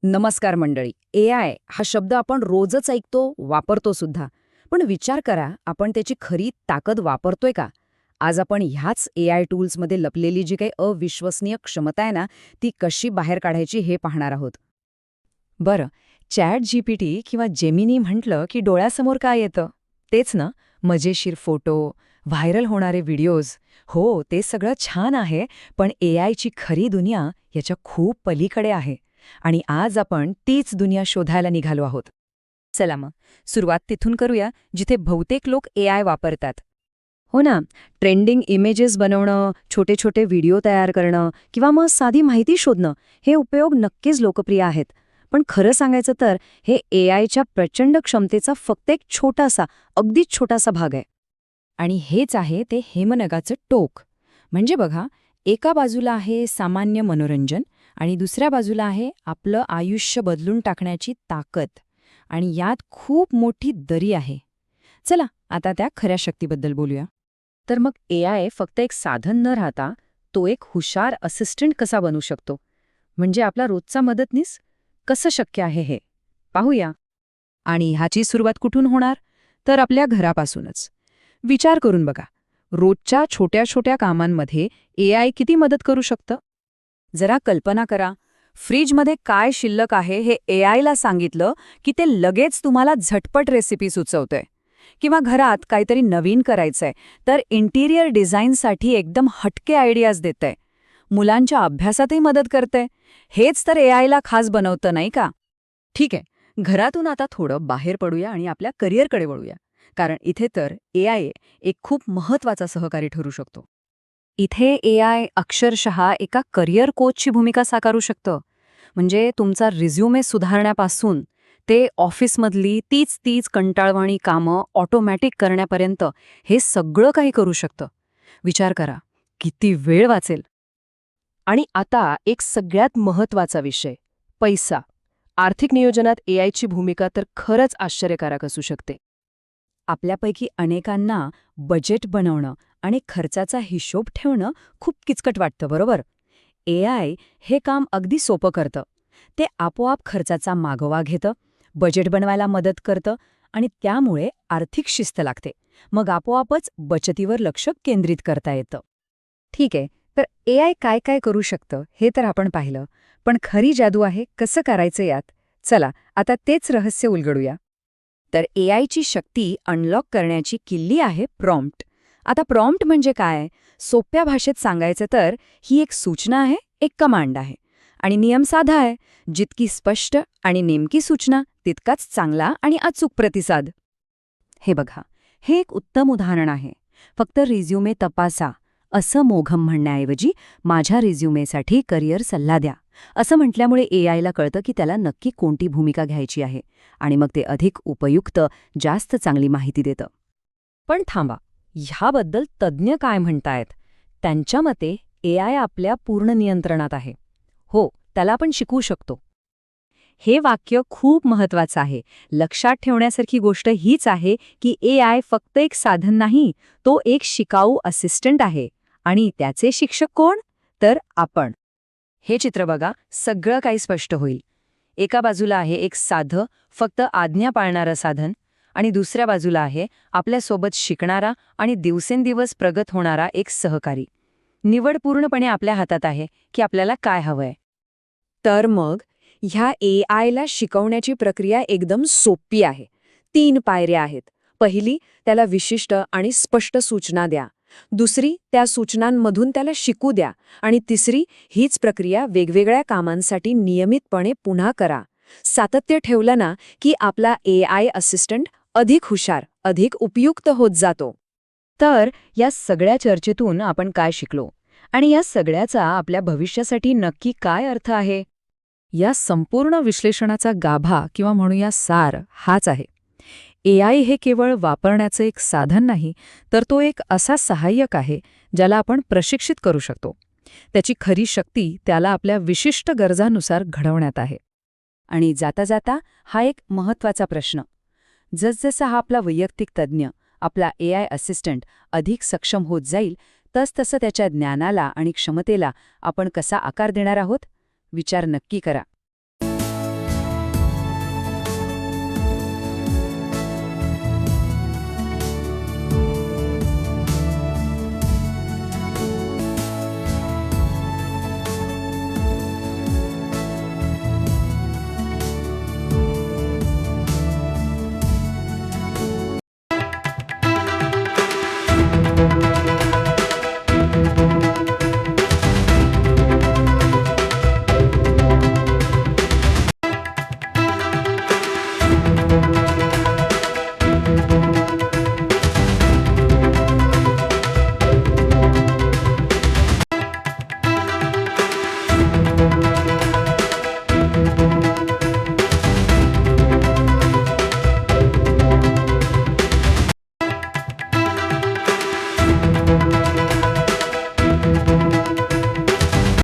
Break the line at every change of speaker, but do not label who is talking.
नमस्कार मंडळी. AI हा शब्द आपण रोजच ऐकतो, वापरतो सुद्धा. पण विचार करा, आपण त्याची खरी ताकद वापरतोय का? आज आपण ह्याच AI टूल्समध्ये लपलेली जी काही अविश्वसनीय क्षमता आहे ना, ती कशी बाहेर काढायची हे पाहणार आहोत.
बरं, चॅट जीपीटी किंवा जेमिनी म्हटलं की डोळ्यासमोर काय येतं? तेच ना, मजेशीर फोटो, व्हायरल होणारे व्हिडिओज. हो, ते सगळं छान आहे, पण एआयची खरी दुनिया याच्या खूप पलीकडे आहे. आणि आज आपण तीच दुनिया शोधायला निघालो आहोत.
चला मग, सुरुवात तिथून करूया, जिथे बहुतेक लोक AI वापरतात.
हो ना, ट्रेंडिंग इमेजेस बनवणं, छोटे छोटे व्हिडिओ तयार करणं किंवा मग साधी माहिती शोधणं, हे उपयोग नक्कीच लोकप्रिय आहेत. पण खरं सांगायचं तर हे एआयच्या प्रचंड क्षमतेचा फक्त एक छोटासा, अगदीच छोटासा भाग आहे.
आणि हेच आहे ते हेमनगाचं टोक. म्हणजे बघा, एका बाजूला आहे सामान्य मनोरंजन आणि दुसऱ्या बाजूला आहे आपलं आयुष्य बदलून टाकण्याची ताकद. आणि यात खूप मोठी दरी आहे. चला, आता त्या खऱ्या शक्तीबद्दल बोलूया. तर मग AI फक्त एक साधन न राहता तो एक हुशार असिस्टंट कसा बनू शकतो? म्हणजे आपला रोजचा मदतनीस कसं शक्य आहे हे पाहूया. आणि ह्याची सुरुवात कुठून होणार? तर आपल्या घरापासूनच. विचार करून बघा, रोजच्या छोट्या छोट्या कामांमध्ये AI किती मदत करू शकतं? जरा कल्पना करा, फ्रीजमध्ये काय शिल्लक आहे हे AIला सांगितलं की ते लगेच तुम्हाला झटपट रेसिपी सुचवतंय. किंवा घरात काहीतरी नवीन करायचंय तर इंटिरियर डिझाईनसाठी एकदम हटके आयडियाज देतंय. मुलांच्या अभ्यासातही मदत करतंय. हेच तर AIला खास बनवतं, नाही का? ठीक आहे, घरातून आता थोडं बाहेर पडूया आणि आपल्या करिअरकडे वळूया. कारण इथे तर AI एक खूप महत्वाचा सहकारी ठरू शकतो. इथे AI अक्षरशः एका करिअर कोचची भूमिका साकारू शकतं. म्हणजे तुमचा रिझ्युमे सुधारण्यापासून ते ऑफिसमधली तीच तीच कंटाळवाणी कामं ऑटोमॅटिक करण्यापर्यंत हे सगळं काही करू शकतं. विचार करा, किती वेळ वाचेल. आणि आता एक सगळ्यात महत्वाचा विषय, पैसा. आर्थिक नियोजनात AIची भूमिका तर खरंच आश्चर्यकारक असू शकते. आपल्यापैकी अनेकांना बजेट बनवणं आणि खर्चाचा हिशोब ठेवणं खूप किचकट वाटतं, बरोबर? AI हे काम अगदी सोपं करतं. ते आपोआप खर्चाचा मागोवा घेतं, बजेट बनवायला मदत करतं आणि त्यामुळे आर्थिक शिस्त लागते. मग आपोआपच बचतीवर लक्ष केंद्रित करता येतं. ठीक आहे, तर AI काय काय करू शकतं हे तर आपण पाहिलं. पण खरी जादू आहे कसं करायचं यात. चला, आता तेच रहस्य उलगडूया. तर AIची शक्ती अनलॉक करण्याची किल्ली आहे प्रॉम्प्ट. आता प्रॉम्प्ट म्हणजे काय? सोप्या भाषेत सांगायचं तर ही एक सूचना आहे, एक कमांड आहे. आणि नियम साधा आहे, जितकी स्पष्ट आणि नेमकी सूचना तितकाच चांगला आणि अचूक प्रतिसाद. हे बघा, हे एक उत्तम उदाहरण आहे. फक्त रिझ्युमे तपासा असं मोघम म्हणण्याऐवजी माझ्या रिझ्युमेसाठी करिअर सल्ला द्या असं म्हटल्यामुळे AIला कळतं की त्याला नक्की कोणती भूमिका घ्यायची आहे आणि मग ते अधिक उपयुक्त, जास्त चांगली माहिती देतं. पण थांबा, ह्याबद्दल तज्ज्ञ काय म्हणतायत? त्यांच्या मते AI आपल्या पूर्ण नियंत्रणात आहे. हो, त्याला आपण शिकवू शकतो. हे वाक्य खूप महत्वाचं आहे. लक्षात ठेवण्यासारखी गोष्ट हीच आहे की AI फक्त एक साधन नाही, तो एक शिकाऊ असिस्टंट आहे. आणि त्याचे शिक्षक कोण? तर आपण. हे चित्र बघा, सगळं काही स्पष्ट होईल. एका बाजूला आहे एक साधं, फक्त आज्ञा पाळणारं साधन आणि दुसऱ्या बाजूला आहे आपल्यासोबत शिकणारा आणि दिवसेंदिवस प्रगत होणारा एक सहकारी. निवड पूर्णपणे आपल्या हातात आहे की आपल्याला काय हवंय. तर मग ह्या AIला शिकवण्याची प्रक्रिया एकदम सोपी आहे. 3 पायऱ्या आहेत. पहिली, त्याला विशिष्ट आणि स्पष्ट सूचना द्या. दुसरी, त्या सूचनांमधून त्याला शिकू द्या. आणि तिसरी, हीच प्रक्रिया वेगवेगळ्या कामांसाठी नियमितपणे पुन्हा करा. सातत्य ठेवलं ना की आपला AI असिस्टंट अधिक हुशार, अधिक उपयुक्त होत जातो. तर या सगळ्या चर्चेतून आपण काय शिकलो? आणि या सगळ्याचा आपल्या भविष्यासाठी नक्की काय अर्थ आहे? या संपूर्ण विश्लेषणाचा गाभा किंवा म्हणूया सार हाच आहे. AI हे केवळ वापरण्याचं एक साधन नाही, तर तो एक असा सहाय्यक आहे ज्याला आपण प्रशिक्षित करू शकतो. त्याची खरी शक्ती त्याला आपल्या विशिष्ट गरजांनुसार घडवण्यात आहे. आणि जाता जाता हा एक महत्त्वाचा प्रश्न. जसजसा हा आपला वैयक्तिक तज्ज्ञ, आपला AI असिस्टंट अधिक सक्षम होत जाईल, तसतसं त्याच्या ज्ञानाला आणि क्षमतेला आपण कसा आकार देणार आहोत? विचार नक्की करा.